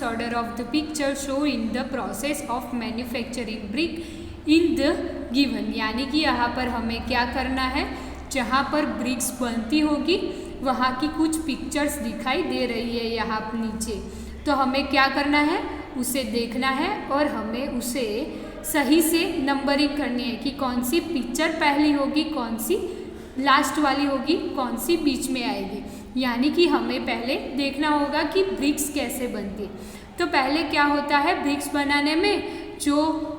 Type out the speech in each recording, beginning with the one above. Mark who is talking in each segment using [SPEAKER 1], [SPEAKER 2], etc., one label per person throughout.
[SPEAKER 1] order of the picture shown in the process of manufacturing brick in the given। यानी कि यहाँ पर हमें क्या करना है, जहाँ पर ब्रिक्स बनती होगी वहाँ की कुछ पिक्चर्स दिखाई दे रही है यहाँ नीचे, तो हमें क्या करना है, उसे देखना है और हमें उसे सही से नंबरिंग करनी है कि कौन सी पिक्चर पहली होगी, कौन सी लास्ट वाली होगी, कौन सी बीच में आएगी। यानी कि हमें पहले देखना होगा कि ब्रिक्स कैसे बनती है। तो पहले क्या होता है, ब्रिक्स बनाने में जो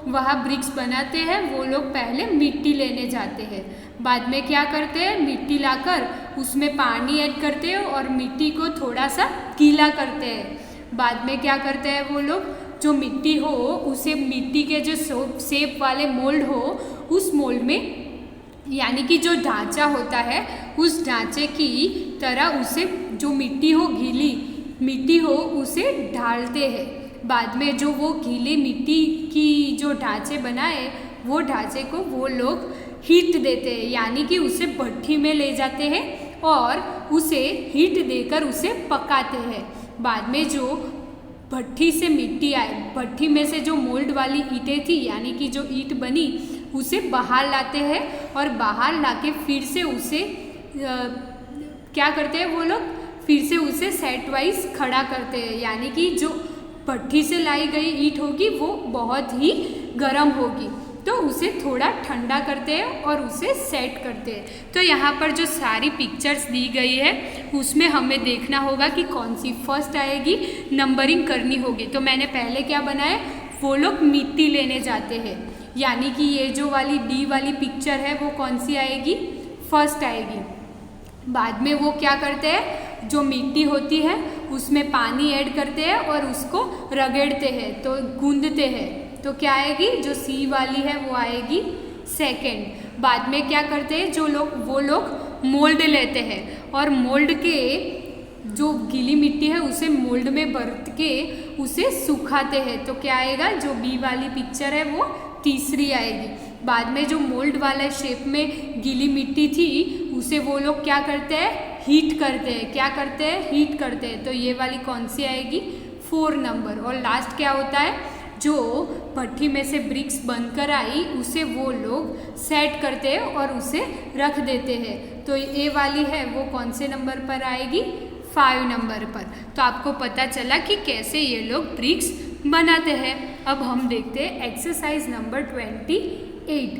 [SPEAKER 1] वहाँ ब्रिक्स बनाते हैं वो लोग पहले मिट्टी लेने जाते हैं, बाद में क्या करते हैं, मिट्टी लाकर उसमें पानी ऐड करते हैं और मिट्टी को थोड़ा सा गीला करते हैं। बाद में क्या करते हैं वो लोग, जो मिट्टी हो उसे मिट्टी के जो शेप वाले मोल्ड हो उस मोल्ड में, यानी कि जो ढांचा होता है उस ढांचे की तरह उसे जो मिट्टी हो, गीली मिट्टी हो, उसे ढालते हैं। बाद में जो वो गीली मिट्टी की जो ढांचे बनाए वो ढांचे को वो लोग हीट देते हैं, यानी कि उसे भट्ठी में ले जाते हैं और उसे हीट देकर उसे पकाते हैं। बाद में जो भट्ठी से मिट्टी आए, भट्ठी में से जो मोल्ड वाली ईंटें थी, यानी कि जो ईंट बनी, उसे बाहर लाते हैं और बाहर लाके फिर से उसे क्या करते हैं वो लोग, फिर से उसे सेट वाइज खड़ा करते हैं। यानी कि जो भट्ठी से लाई गई ईंट होगी वो बहुत ही गर्म होगी, तो उसे थोड़ा ठंडा करते हैं और उसे सेट करते हैं। तो यहाँ पर जो सारी पिक्चर्स दी गई है उसमें हमें देखना होगा कि कौन सी फर्स्ट आएगी, नंबरिंग करनी होगी। तो मैंने पहले क्या बनाया, वो लोग मिट्टी लेने जाते हैं, यानी कि ये जो वाली डी वाली पिक्चर है वो कौन सी आएगी, फर्स्ट आएगी। बाद में वो क्या करते हैं, जो मिट्टी होती है उसमें पानी ऐड करते हैं और उसको रगड़ते हैं, तो गूंदते हैं, तो क्या आएगी, जो सी वाली है वो आएगी सेकंड। बाद में क्या करते हैं वो लोग मोल्ड लेते हैं और मोल्ड के जो गीली मिट्टी है उसे मोल्ड में भर के उसे सुखाते हैं, तो क्या आएगा, जो बी वाली पिक्चर है वो तीसरी आएगी। बाद में जो मोल्ड वाला शेप में गीली मिट्टी थी उसे वो लोग क्या करते हैं, हीट करते हैं, क्या करते हैं, हीट करते हैं, तो ये वाली कौन सी आएगी, 4 नंबर। और लास्ट क्या होता है, जो भट्ठी में से ब्रिक्स बनकर आई उसे वो लोग सेट करते हैं और उसे रख देते हैं, तो ये वाली है वो कौन से नंबर पर आएगी, 5 नंबर पर। तो आपको पता चला कि कैसे ये लोग ब्रिक्स बनाते हैं। अब हम देखते हैं exercise number 28,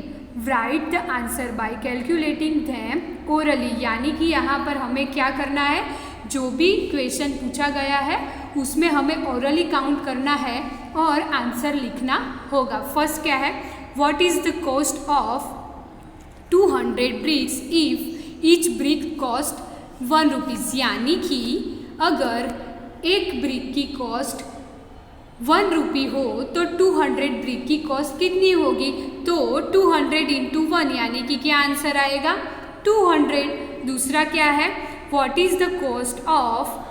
[SPEAKER 1] right the answer by calculating them orally. यानी कि यहाँ पर हमें क्या करना है, जो भी क्वेश्चन पूछा गया है उसमें हमें ओरली काउंट करना है और आंसर लिखना होगा। फर्स्ट क्या है, what is the cost of 200 bricks if each brick cost 1 rupees. यानी कि अगर एक ब्रिक की कॉस्ट 1 रुपी हो तो 200 ब्रिक की कॉस्ट कितनी होगी, तो 200 इंटू 1, यानी कि क्या आंसर आएगा, 200। दूसरा क्या है, what is the cost of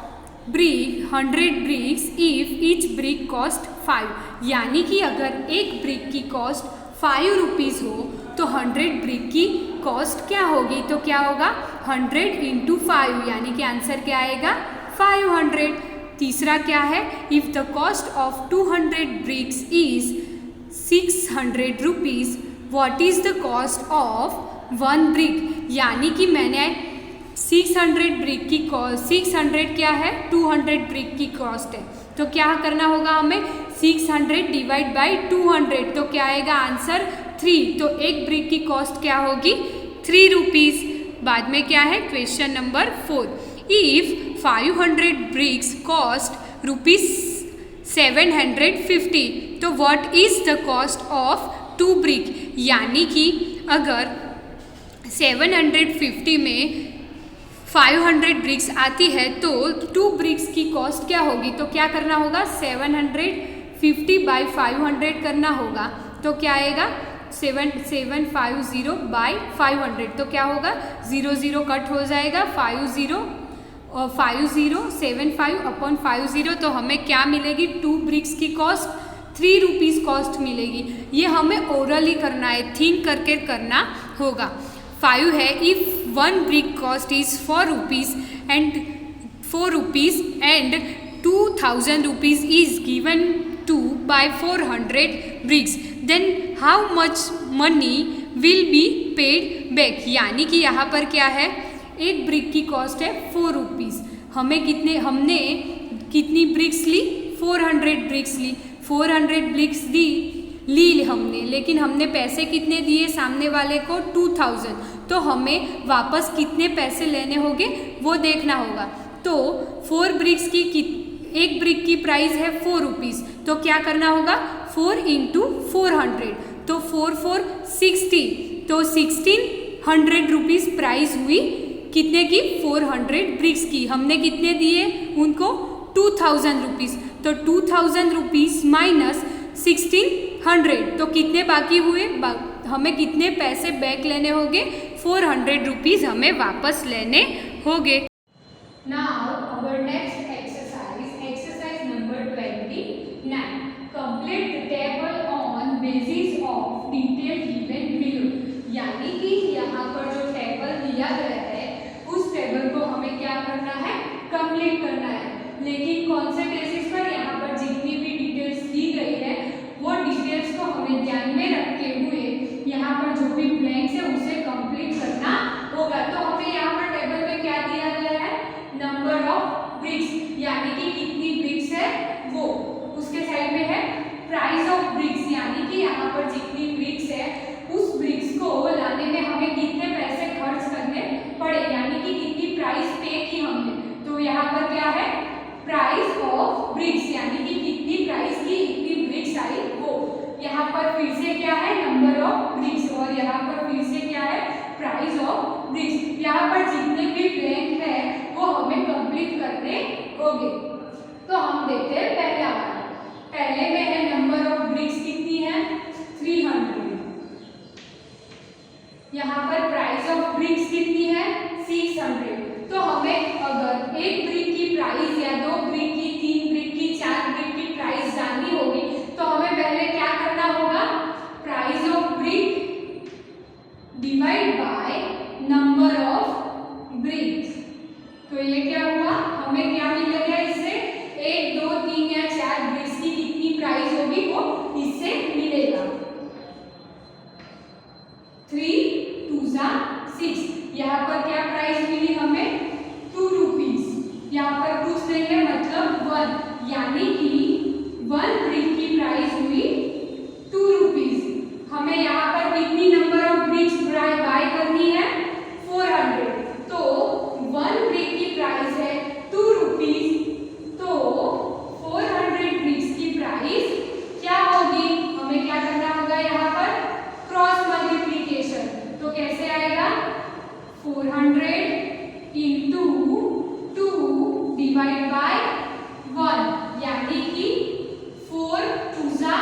[SPEAKER 1] brick 100 bricks if each brick cost 5। यानी कि अगर एक ब्रिक की कॉस्ट 5 रुपीज़ हो तो 100 ब्रिक की कॉस्ट क्या होगी, तो क्या होगा, 100 इंटू 5, यानी कि आंसर क्या आएगा, 500। तीसरा क्या है, if the cost of 200 bricks is 600 rupees, what is the cost of 1 brick. यानी कि मैंने 600 ब्रिक की कॉस्ट, 600 क्या है, 200 ब्रिक की कॉस्ट है, तो क्या करना होगा हमें, 600 डिवाइड बाई 200, तो क्या आएगा आंसर 3। तो एक ब्रिक की कॉस्ट क्या होगी, 3 रुपीज़। बाद में क्या है, question number 4, if 500 bricks cost ₹750, तो what is the cost of 2 brick. यानी कि अगर 750 में 500 ब्रिक्स आती है तो 2 ब्रिक्स की कॉस्ट क्या होगी, तो क्या करना होगा, 750 बाई 500 करना होगा, तो क्या आएगा 750 बाई 500, तो क्या होगा 0 0 कट हो जाएगा, 50 और 5075 अपॉन 50, तो हमें क्या मिलेगी, 2 ब्रिक्स की कॉस्ट 3 रुपीज़ कॉस्ट मिलेगी। ये हमें ओरली करना है, थिंक करके करना होगा। 5 है, if 1 brick cost is 4 rupees and 2000 rupees is given to buy 400 bricks, then how much money will be paid back? यानी कि यहाँ पर क्या है, एक ब्रिक की कॉस्ट है 4 रुपीज़। हमने कितनी ब्रिक्स ली? 400 ब्रिक्स ली। 400 ब्रिक्स ली हमने, लेकिन हमने पैसे कितने दिए सामने वाले को? 2000। तो हमें वापस कितने पैसे लेने होंगे वो देखना होगा। तो 4 ब्रिक्स की एक ब्रिक की प्राइस है 4 रुपीज़, तो क्या करना होगा? 4 इंटू 400, तो 4 4 60, तो 1600 रुपीज़ प्राइस हुई। कितने की? 400 ब्रिक्स की। हमने कितने दिए उनको? 2000 रुपीज़। तो 2000 रुपीज़ माइनस 1600, तो कितने बाकी हुए? हमें कितने पैसे बैक लेने होंगे? 400 रुपीज़ हमें वापस लेने होंगे। Now our next exercise number 29। Complete the table on basis of detail given below. यानी कि यहाँ पर जो टेबल दिया गया है उस टेबल को हमें क्या करना है? कंप्लीट करना है। लेकिन कौन से बेसिस पर? यहाँ पर जितनी भी डिटेल्स दी गई है वो डिटेल्स को हमें ध्यान में रखते हुए यहाँ पर जो भी ब्लैंक्स है उसे कंप्लीट करना होगा। तो हमें यहाँ पर टेबल में क्या दिया गया है? नंबर ऑफ ब्रिक्स, यानी कि कितनी ब्रिक्स है वो। उसके साइड में है प्राइस ऑफ ब्रिक्स, यानी कि यहाँ पर जितनी ब्रिक्स है उस ब्रिक्स को लाने में हमें कितने पैसे खर्च करने पड़े, यानी कि कितनी प्राइस पे की हमने। तो यहाँ पर क्या है? प्राइस ऑफ ब्रिक्स, यानी कि कितनी प्राइस की इतनी ब्रिक्स आई वो। यहाँ पर फिर से क्या है? नंबर ऑफ ब्रिक्स, और यहाँ पर फिर से क्या है? Price of BRICS. यहाँ पर जितने भी ब्लैंक है वो हमें कंप्लीट करने होंगे। तो हम देखते हैं पहला वाला। पहले में है नंबर ऑफ ब्रिक्स कितनी है? 300। यहाँ पर प्राइस ऑफ ब्रिक्स कितनी है? 600। तो हमें अगर एक ब्रिक की प्राइस या 2 ब्रिक की, 3 ब्रिक की, 4 ब्रिक की प्राइस जाननी होगी तो हमें पहले क्या करना होगा? Price of brick divide by number of BRICS. तो ये क्या हुआ? हमें क्या मिलेगा इससे? 1 2 3 या 4 ब्रिक्स की कितनी प्राइस होगी वो इससे मिलेगा। 3 2 6। यहाँ पर क्या प्राइस मिली हमें? 2 रुपीज़। यहाँ पर कुछ नहीं है, मतलब 1, यानी कि 1 ब्रिक की प्राइस हुई 2 रुपीज़। हमें यहाँ पर कितनी नंबर ऑफ ब्रिक्स बाय करनी है? 400। तो 1 ब्रिक की प्राइस है 2 रुपीज़, तो 400 ब्रिक्स की प्राइस क्या होगी? हमें क्या करना होगा यहाँ पर? Cross multiplication. तो कैसे आएगा? 400 इंटू 2 डिवाइड बाय 1, यानी कि 4 2 8,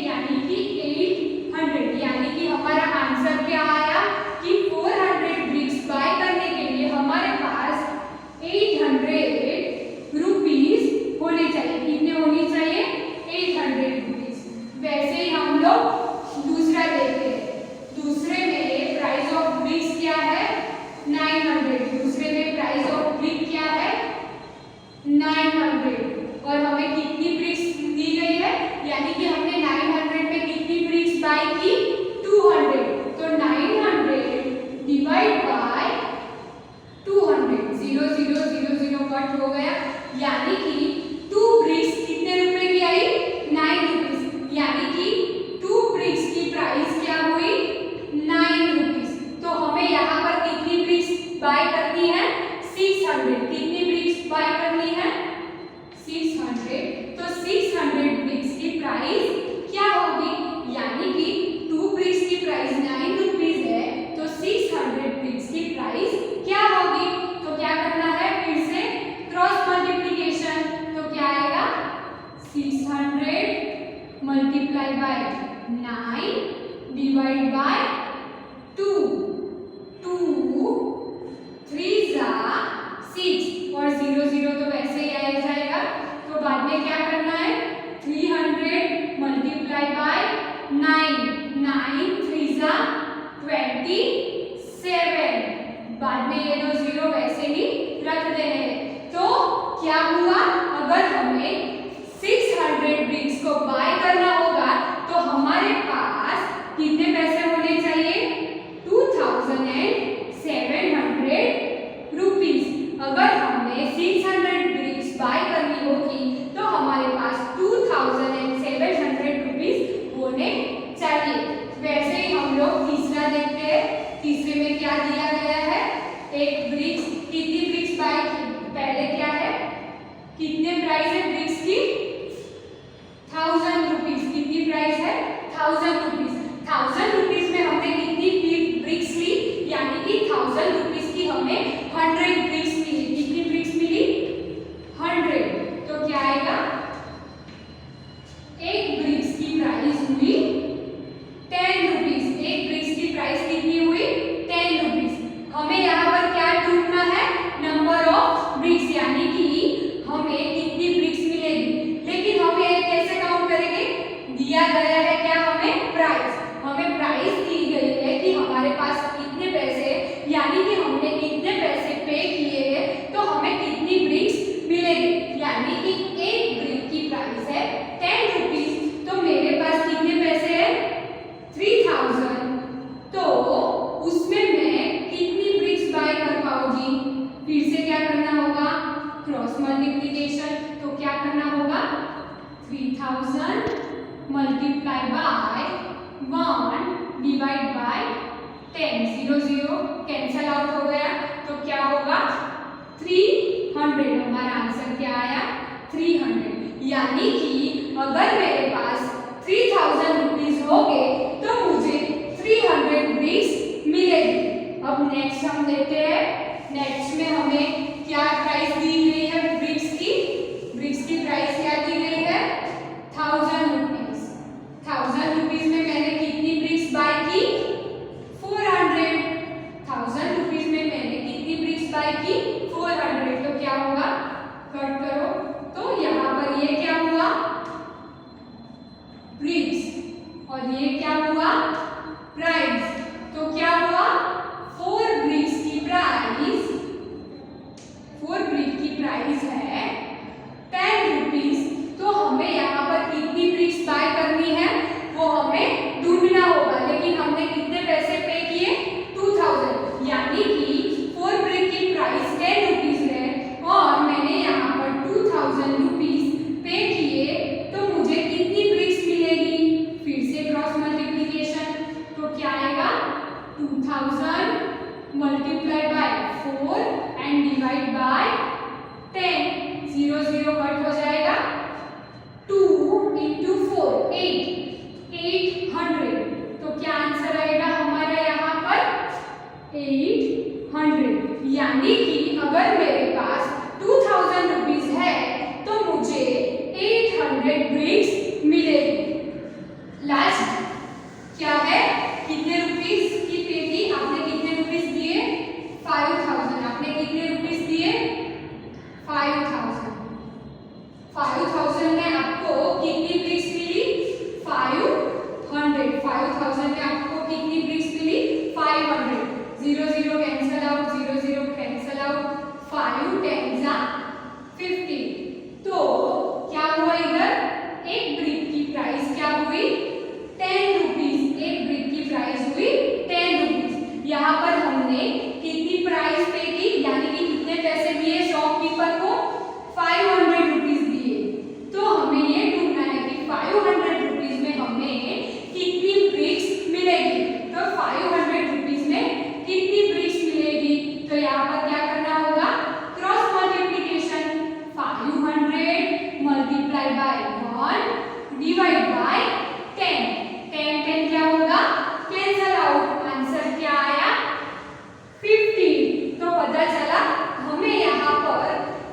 [SPEAKER 1] यानी कि 800। यानी कि हमारा आंसर क्या आया कि 400 ब्रिक्स बाय करने के लिए हमारे पास 800 रुपीज़ होने चाहिए। कितने होनी चाहिए? 800 रुपीज़। वैसे ही हम लोग दूसरा देखते हैं। दूसरे में प्राइस ऑफ ब्रिक्स क्या है? 900। दूसरे में प्राइस ऑफ ब्रिक क्या है? 900। और हमें कितनी ब्रिक्स दी गई है? यानी कि हमने 900 में कितनी ब्रिक्स बाय की? 200। तो 900 डिवाइड बाय 200, 0 0 0 0 कट हो गया। यानी कि 2 ब्रिक्स कितने रुपए की आई? 9 रुपीज़। यानी कि 2 ब्रिक्स की प्राइस क्या हुई? 9 रुपीज़। तो हमें यहाँ पर कितनी ब्रिक्स बाय करनी है? 600। कितनी ब्रिक्स बाय करनी है? 600। तो 600 ब्रिक्स की प्राइस क्या होगी? यानी कि 2 ब्रिक्स की प्राइस 9 रुपीज़ है, तो 600 ब्रिक्स की प्राइस क्या होगी? तो क्या करना है? फिर से क्रॉस मल्टीप्लीकेशन। तो क्या आएगा? 600 मल्टीप्लाई बाय 9 डिवाइड बाय 2, 2 3 6, और 0 0 तो वैसे ही आ जाएगा। तो बाद में क्या करना है? 300 मल्टीप्लाई बाय 9, 9 3 27। बाद में ये 2 0 वैसे ही रख देने हैं। तो क्या हुआ? हमें 600 ब्रिक्स को बाय करना होगा तो हमारे पास कितने पैसे होने चाहिए? 2700 रुपीस। अगर हमें 600 ब्रिक्स बाय करनी होगी तो हमारे पास 2700 रुपीस होने चाहिए। वैसे ही हम लोग तीसरा देखते हैं। तीसरे में क्या दिया गया है? एक ब्रिक्स, कितनी ब्रिक्स बाय की? पहले क्या है, कितने प्राइस है ब्रिक्स की? 1000 रुपीस। कितनी प्राइस है? 1000 रुपीस। 1000 रुपीस में हमने कितनी ब्रिक्स ली? यानी कि 1000 रुपीस की हमें 100 ब्रिक्स मिली। कितनी ब्रिक्स मिली? 100। तो क्या आएगा? एक ब्रिक्स की प्राइस हुई 10 रुपीस। एक ब्रिक्स की प्राइस कितनी हुई? 10 रुपीस। हमें यहाँ पर क्या ढूंढना है? नंबर ऑफ ब्रिक्स, यानी कि हमें कितनी ब्रिक्स मिलेगी। लेकिन हम ये कैसे काउंट करेंगे? दिया गया है क्या हमें? प्राइस। हमें प्राइस दी गई है कि हमारे पास कितने पैसे, यानी कि हमने कितने पैसे पे किए हैं तो हमें कितनी ब्रिक्स मिलेगी। यानी कि एक ब्रिक की प्राइस है 10 रुपीस, तो मेरे पास कितने पैसे हैं? 3000। तो उसमें मैं कितनी ब्रिक्स बाय कर पाऊंगी? फिर से क्या करना होगा? Cross multiplication. तो क्या करना होगा? 3000 multiply by 1 divide by 10। 0 0 cancel out हो गया तो क्या होगा? 300। हमारा आंसर क्या आया? 300। यानी कि अगर मेरे पास 3000 रुपीस होंगे तो मुझे 300 ब्रिक्स मिलेगी। अब नेक्स्ट हम देखते हैं। नेक्स्ट में हमें क्या प्राइस दी गई है ब्रिक्स की? ब्रिक्स की प्राइस क्या दी गई है? 1000 रुपीस। 1000 रुपीस में मैंने कितनी ब्रिक्स बाय की? 400। 1000 रुपीस में मैंने कितनी ब्रिक्स बाय की? 400। तो क्या होगा? कट करो तो यहाँ पर ये क्या हुआ? ब्रिक्स। और ये क्या हुआ? प्राइस। तो क्या हुआ? 4 ब्रिक्स की प्राइस, 4 ब्रिक की प्राइस है 10 रुपीस। तो हमें यहाँ पर कितनी ब्रिक्स बाय करनी है वो हमें ढूंढना होगा। लेकिन हमने कितने पैसे पे किए? 2000। यानी कि 4 ब्रिक की प्राइस 10 रुपीस है और मैंने यहाँ पर 2000 रुपीस पे किए तो मुझे कितनी ब्रिक्स मिलेगी? फिर से क्रॉस मल्टीप्लिकेशन। तो क्या आएगा? 2000 multiply by 4 and divide by 10। 0 0 cut हो जाएगा। 2 into 4 8 800। तो क्या आंसर आएगा हमारा यहाँ पर? 800। यानी कि अगर मेरे पास 2000 रुपीस है तो मुझे 800 ब्रिक्स मिलेगी। लास्ट क्या है? कितने रुपीस की पे की? आपने कितने रुपीस दिए? 5000। आपने कितने रुपीस दिए? 5000। 5000 में आपको कितनी ब्रिक्स मिली? 500। 5000 में आपको कितनी ब्रिक्स मिली? 500। 0 0 कैंसल आउट, 0 0 कैंसल आउट। 5 10 50। तो क्या हुआ इधर? एक ब्रिक की प्राइस क्या हुई? 10 रुपीस। एक ब्रिक की प्राइस हुई 10 रुपीस। यहाँ पर हमने कितनी प्राइस पे की? यानी कि कितने पैसे दिए शॉपकीपर को? 500 रुपीस दिए। तो हमें ये ढूंढना है कि 500 रुपीस में हमें कितनी ब्रिक्स मिलेगी। तो 500 रुपीस में कितनी ब्रिक्स मिलेगी? तो यहाँ पर क्या करना होगा? Cross multiplication. 500 multiply by 1 divide by 10। 10 10 क्या होगा? Cancel out. आंसर क्या आया? 50। तो पता चला हमें यहाँ पर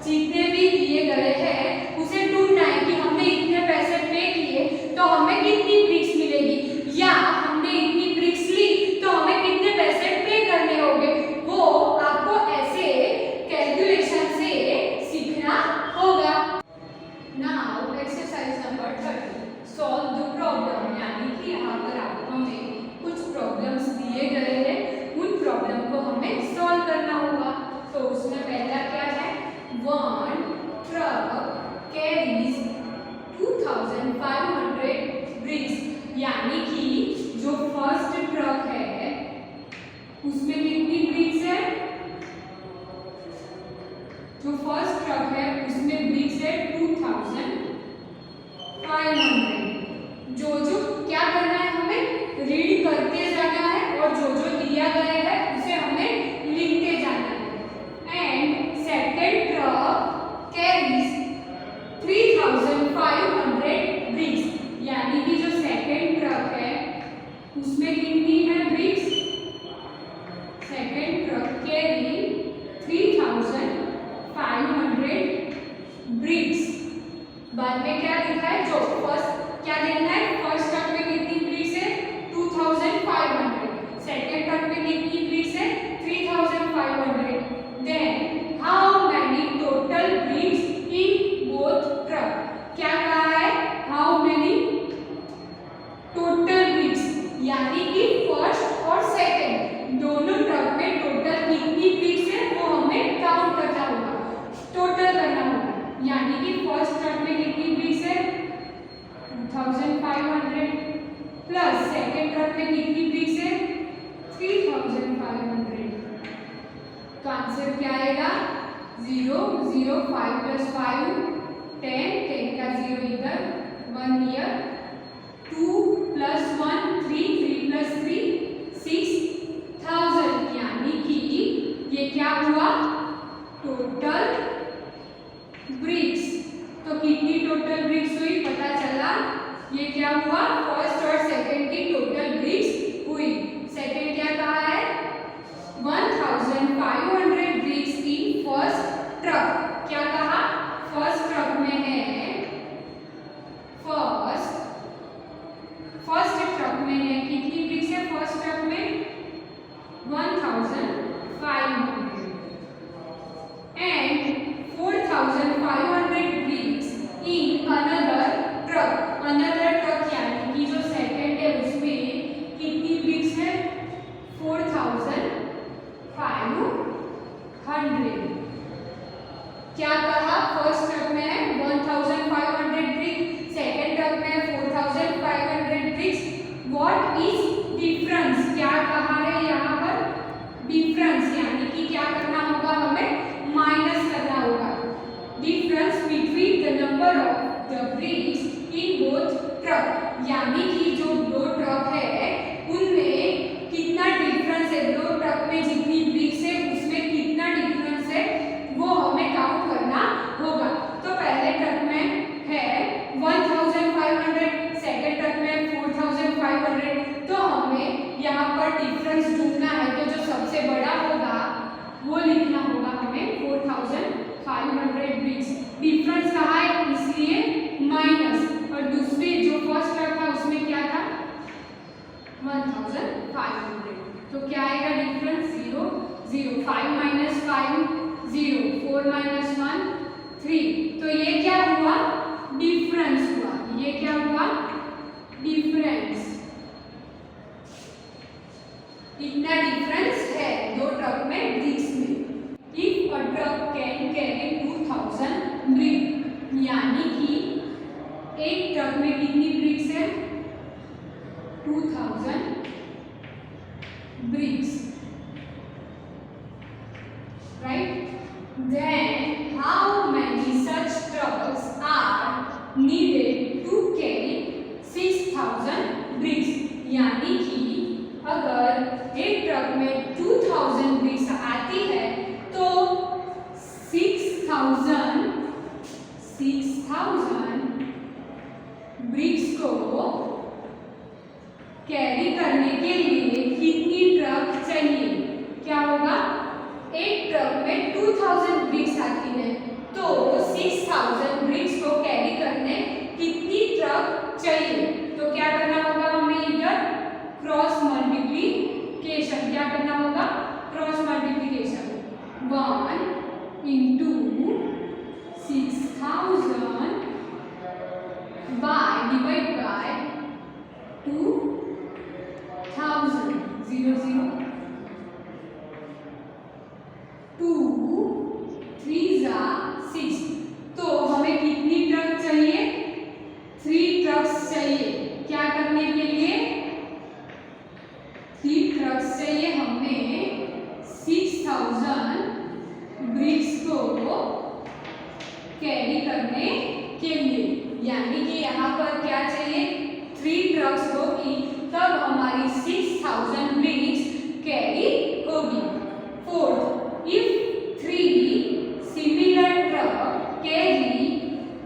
[SPEAKER 1] जितने भी दिए गए हैं उसे ढूंढना है कि हमने इतने पैसे पे किए तो हमें कितनी ब्रिक्स मिलेगी, या हमने इतनी ब्रिक्स ली तो हमें कितने पैसे पे करने होंगे। वो आपको ऐसे जो फर्स्ट ट्रक है उसमें ब्रिक्स है 2500। जो जो क्या करना है, हमें रीड करते जाना है और जो जो दिया गया है उसे हमें लिखते जाना है। And second truck carries 3500 bricks, यानी कि जो सेकंड ट्रक है उसमें कितनी है bricks, second truck carry 3500 bricks. बाद में क्या लिखा है, जो फर्स्ट क्या देखना है, फर्स्ट ट्रक में कितनी ब्रिक्स है 2500, सेकंड ट्रक में कितनी ब्रिक्स है 3500। Then how many total bricks in both truck, क्या कहा है, हाउ मैनी टोटल ब्रिक्स, यानी कि फर्स्ट और सेकंड दोनों ट्रक में टोटल कितनी ब्रिक्स है वो हमें काउंट करना होगा, टोटल करना होगा। यानी कि फर्स्ट ट्रक में कितनी ब्रिक्स है 2500 प्लस सेकंड ट्रक में कितनी ब्रिक्स है 3500। तो आंसर क्या आएगा 0 0 5 + 5 10 10 का 0 इधर 1 हियर 2 + 1 3 3 + 3 6000, यानी कि ये क्या हुआ टोटल ब्रिक्स। तो कितनी टोटल ब्रिक्स हुई पता चला, ये क्या हुआ फर्स्ट और सेकंड की टोटल ब्रिक्स हुई। सेकंड क्या कहा है 1500 ब्रिक्स इन फर्स्ट ट्रक, क्या कहा फर्स्ट ट्रक में है, फर्स्ट ट्रक में है कितनी ब्रिक्स है फर्स्ट ट्रक में 1500 and 4500 BRICS in another truck. Another truck यानी कि जो सेकंड है उसमें कितनी ब्रिक्स है 4500। क्या कहा फर्स्ट ट्रक में है 1500 ब्रिक्स, सेकंड ट्रक में है 4500 ब्रिक्स। व्हाट इज डिफरेंस, क्या कहा है यहाँ पर डिफरेंस, यानी कि क्या करना होगा हमें माइनस करना होगा। Difference between the number of the BRICS in both truck, यानी कि जो दो ट्रक है उनमें कितना डिफरेंस है, दो ट्रक में जितनी ब्रिक्स है उसमें कितना डिफरेंस है वो हमें काउंट करना होगा। तो पहले ट्रक में है 1500, सेकंड ट्रक में 4500, तो हमें यहाँ पर डिफरेंस ढूंढना है, तो जो सबसे बड़ा होगा वो लिखना होगा हमें 4500 ब्रिक्स। डिफरेंस कहा है इसलिए माइनस, और दूसरे जो फर्स्ट ट्रक था उसमें क्या था 1500, तो क्या आएगा डिफरेंस 0 0 5 - 5 0 4 - 1 3। तो ये क्या हुआ डिफरेंस हुआ, ये क्या हुआ डिफरेंस, इतना डिफरेंस है दो ट्रक में ब्रिक्स में। If a truck can carry 2000 brick, यानी कि एक ट्रक में कितनी ब्रिक्स है 2000 bricks, right. Then how many such trucks are needed to carry 6000 bricks, यानी कि अगर एक ट्रक में 2000 ब्रिक्स आती है तो 6000 ब्रिक्स को कैरी करने के लिए कितनी ट्रक चाहिए, क्या होगा एक ट्रक में 2000 ब्रिक्स आती है तो 6000 ब्रिक्स को कैरी करने कितनी ट्रक चाहिए। तो क्या करना होगा हमें इधर क्रॉस मल्टीप्लिकेशन, क्या करना होगा क्रॉस मल्टीप्लिकेशन 1 × 6000 डिवाइड बाय 2000 0 0 2 3 6। तो हमें कितनी ट्रक चाहिए 3 ट्रक्स चाहिए, क्या करने के लिए 3 ट्रक्स चाहिए हमें 6000 ब्रिक्स को यानी कि यहाँ पर क्या चाहिए, 3 ट्रक्स होगी तब हमारी 6000 ब्रिक्स कैरी होगी। Fourth, if 3 similar truck carry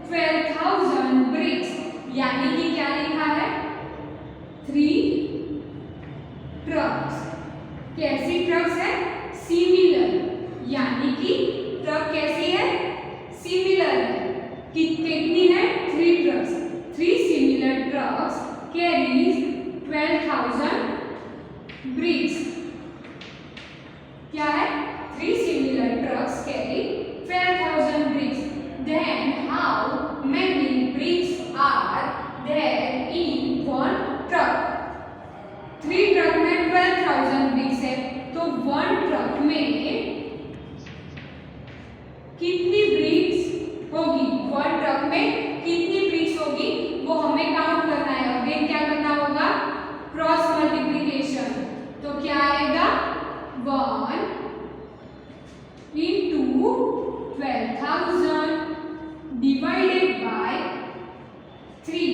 [SPEAKER 1] 12,000 bricks, यानी कि क्या लिखा है, 3 ट्रक्स, कैसी ट्रक्स है, सिमिलर, यानी कि ट्रक कैसी है, सिमिलर है, कितनी है, 3 trucks, 3 similar trucks carries 12,000 bricks, क्या है, 3 similar trucks carry 12,000 bricks, then how many bricks are there in one truck, 3 truck में 12,000 ब्रिक्स है तो 1 ट्रक में कितनी ब्रिक्स होगी, 1 ट्रक में कितनी ब्रिक्स होगी वो हमें काउंट करना है। अगेन क्या करना होगा, क्रॉस मल्टीप्लिकेशन, तो क्या आएगा, 1 into 12,000 डिवाइडेड बाय 3,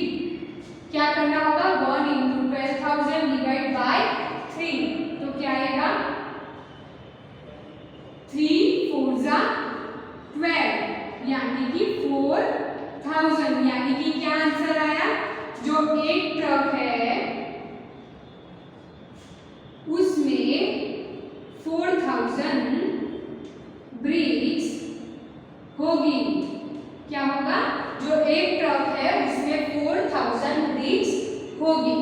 [SPEAKER 1] क्या करना होगा, 1 into 12,000 डिवाइड बाय 3, तो क्या आएगा, 3 4 जा 12, यानी कि 4,000, यानी कि क्या आंसर आया, जो एक ट्रक है उसमें 4,000 ब्रिक्स होगी, क्या होगा, जो एक ट्रक है उसमें 4,000 ब्रिक्स होगी।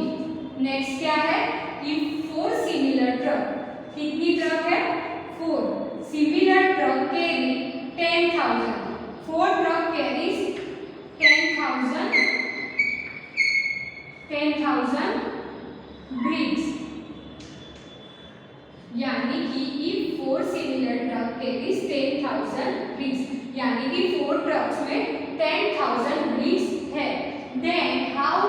[SPEAKER 1] नेक्स्ट क्या है, इफ 4 सिमिलर ट्रक, कितनी ट्रक है, 4 similar truck carry 10,000, 4 truck carries 10,000 bricks, यानी कि if 4 similar truck carries 10,000 bricks, यानी कि 4 ट्रक्स में 10,000 ब्रिक्स है, then how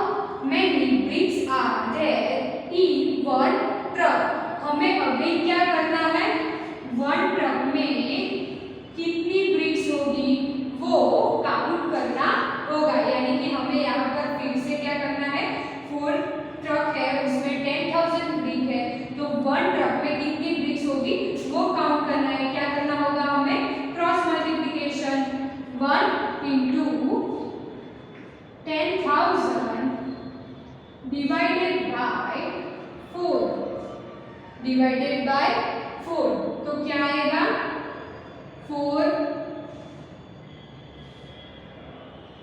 [SPEAKER 1] many bricks are there in 1 truck, हमें अभी क्या करना है, 1 ट्रक में कितनी ब्रिक्स होगी वो काउंट करना होगा, यानी कि हमें यहाँ पर फिर से क्या करना है, 4 ट्रक है उसमें 10,000 ब्रिक है तो 1 ट्रक में कितनी ब्रिक्स होगी वो काउंट करना है। क्या करना होगा हमें, cross multiplication, 1 into 10,000 divided by 4, तो क्या आएगा, 4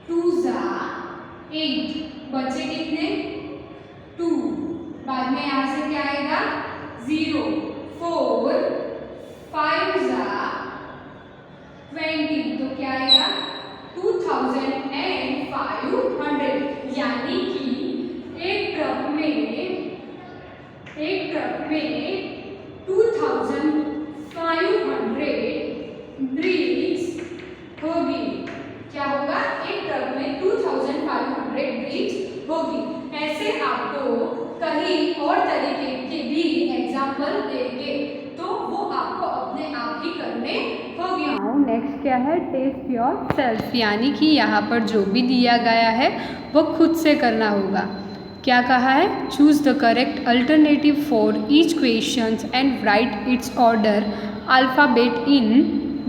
[SPEAKER 1] 2 जा 8, बचे कितने, 2, बाद में यहाँ से क्या आएगा, 0, 4 5 जा 20, तो क्या आएगा, 2,500, यानी कि एक ट्रक में 2,500 ब्रिक्स होगी, क्या होगा, एक ट्रक में 2,500 ब्रिक्स होगी। ऐसे आपको कहीं और तरीके के भी एग्जाम्पल देंगे तो वो आपको अपने आप ही करने होंगे। नेक्स्ट क्या है, टेस्ट योर सेल्फ, यानी कि यहाँ पर जो भी दिया गया है वो खुद से करना होगा। क्या कहा है, choose the correct alternative for each question and right it's order alphabet in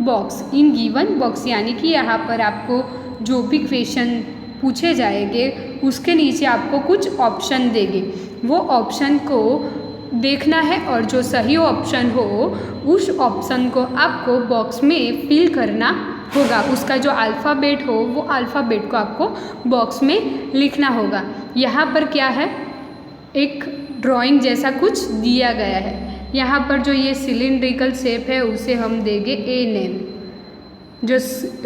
[SPEAKER 1] box in given box, यानी कि यहाँ पर आपको जो भी क्वेश्चन पूछे जाएंगे उसके नीचे आपको कुछ ऑप्शन देंगे, वो ऑप्शन को देखना है और जो सही ऑप्शन हो उस ऑप्शन को आपको बॉक्स में फिल करना होगा, उसका जो अल्फ़ाबेट हो वो अल्फ़ाबेट को आपको बॉक्स में लिखना होगा। यहाँ पर क्या है, एक ड्राइंग जैसा कुछ दिया गया है, यहाँ पर जो ये सिलिंड्रिकल शेप है उसे हम देंगे ए नेम, जो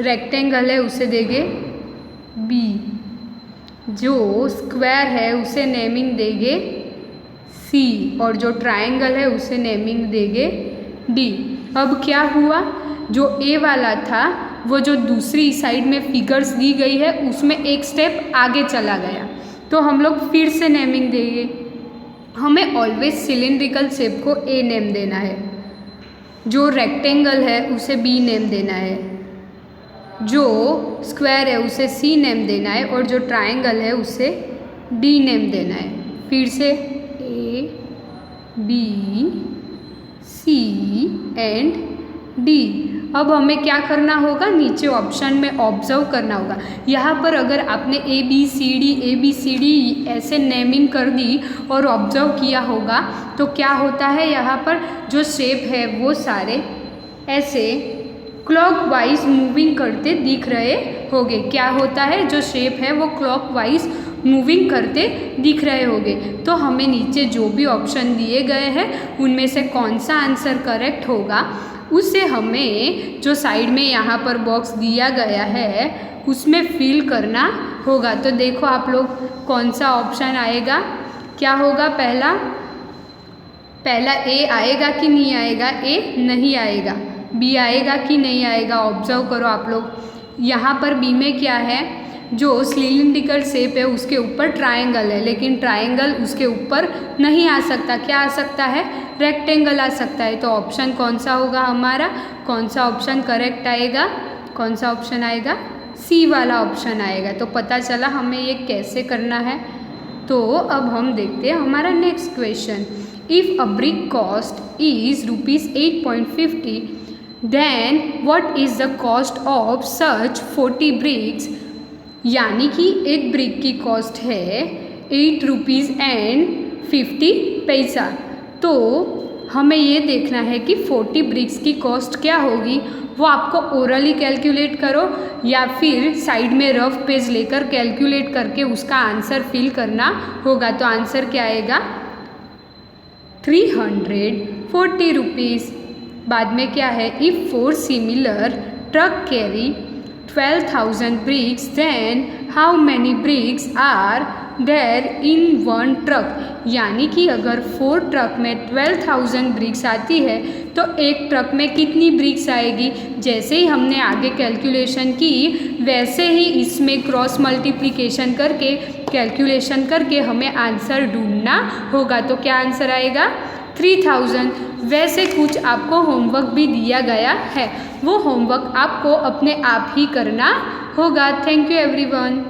[SPEAKER 1] रेक्टेंगल है उसे देंगे बी, जो स्क्वायर है उसे नेमिंग देंगे सी, और जो ट्रायंगल है उसे नेमिंग देंगे डी। अब क्या हुआ, जो ए वाला था वो जो दूसरी साइड में फिगर्स दी गई है उसमें एक स्टेप आगे चला गया, तो हम लोग फिर से नेमिंग देंगे। हमें ऑलवेज सिलिंड्रिकल शेप को ए नेम देना है, जो रेक्टेंगल है उसे बी नेम देना है, जो स्क्वायर है उसे सी नेम देना है और जो ट्राइंगल है उसे डी नेम देना है। फिर से A B C and D. अब हमें क्या करना होगा, नीचे ऑप्शन में ऑब्जर्व करना होगा। यहाँ पर अगर आपने ए बी सी डी ऐसे नेमिंग कर दी और ऑब्जर्व किया होगा तो क्या होता है, यहाँ पर जो शेप है वो सारे ऐसे क्लॉकवाइज मूविंग करते दिख रहे होंगे। क्या होता है, जो शेप है वो क्लॉकवाइज मूविंग करते दिख रहे होंगे। तो हमें नीचे जो भी ऑप्शन दिए गए हैं उनमें से कौन सा आंसर करेक्ट होगा उसे हमें जो साइड में यहाँ पर बॉक्स दिया गया है उसमें फिल करना होगा। तो देखो आप लोग कौन सा ऑप्शन आएगा, क्या होगा। पहला ए आएगा कि नहीं आएगा, ए नहीं आएगा। बी आएगा कि नहीं आएगा, ऑब्जर्व करो आप लोग। यहाँ पर बी में क्या है, जो सिलिंड्रिकल शेप है उसके ऊपर ट्रायंगल है, लेकिन ट्रायंगल उसके ऊपर नहीं आ सकता। क्या आ सकता है, रेक्टेंगल आ सकता है। तो ऑप्शन कौन सा होगा हमारा, कौन सा ऑप्शन करेक्ट आएगा, कौन सा ऑप्शन आएगा, सी वाला ऑप्शन आएगा। तो पता चला हमें ये कैसे करना है। तो अब हम देखते हैं हमारा next question. If a brick cost is ₹8.50 then what is the cost of such 40 bricks. यानी कि एक ब्रिक की कॉस्ट है ₹8.50। तो हमें ये देखना है कि 40 ब्रिक्स की कॉस्ट क्या होगी। वो आपको ओरली कैलकुलेट करो या फिर साइड में रफ पेज लेकर कैलकुलेट करके उसका आंसर फिल करना होगा। तो आंसर क्या आएगा, 340 रुपीज़। बाद में क्या है, if 4 similar truck carry 12,000 bricks then how many bricks are there in one truck। यानी कि अगर 4 ट्रक में 12,000 ब्रिक्स आती है तो एक ट्रक में कितनी ब्रिक्स आएगी। जैसे ही हमने आगे कैलकुलेशन की वैसे ही इसमें क्रॉस मल्टीप्लिकेशन करके कैलकुलेशन करके हमें आंसर ढूंढना होगा। तो क्या आंसर आएगा, 3000। वैसे कुछ आपको होमवर्क भी दिया गया है, वो होमवर्क आपको अपने आप ही करना होगा। Thank you everyone.